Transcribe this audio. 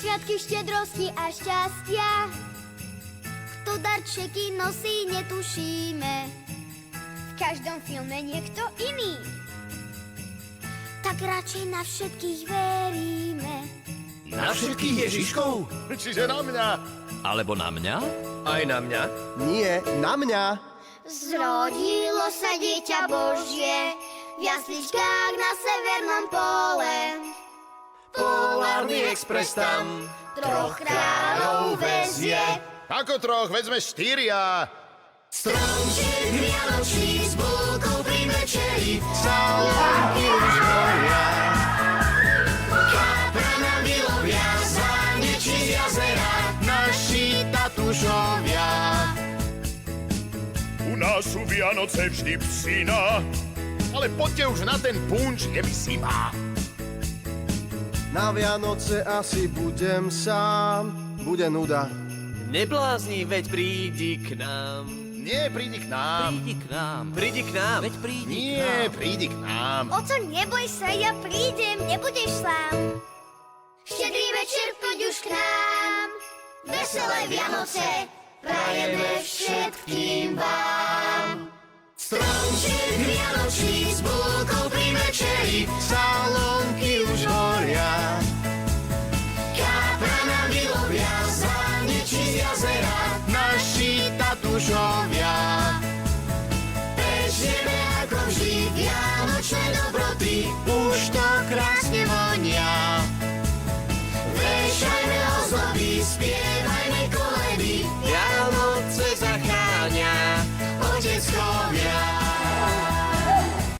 Sviatky štedrosti a šťastia, kto darčeky nosí, netušíme. V každom filme niekto iný, tak radšej na všetkých veríme. Na všetkých Ježiškov? Čiže na mňa. Alebo na mňa? Aj na mňa? Nie, na mňa. Zrodilo sa dieťa Božie v jasličkách na severnom pole. Polárny expres tam Troch kráľov vezie, Ako troch, veď sme štyria. stromček vianočný s bulkou pri večeri, salónky už horia. Kaprana vylovia za nečím jazera, naši tatušovia. U nás sú Vianoce vždy psina. Ale poďte už na ten punč, je mi zima. Na Vianoce asi budem sám. Bude nuda. Neblázni, veď prídi k nám. Nie, prídi k nám. Prídi k nám. Prídi k nám. Veď prídi k Nie, nám. prídi k nám. Oco, neboj sa, ja prídem, nebudeš sám. Štedrý večer, poď už k nám. Veselé Vianoce prajeme všetkým vám. Stromček vianočný s bulkou pri večeri, salónky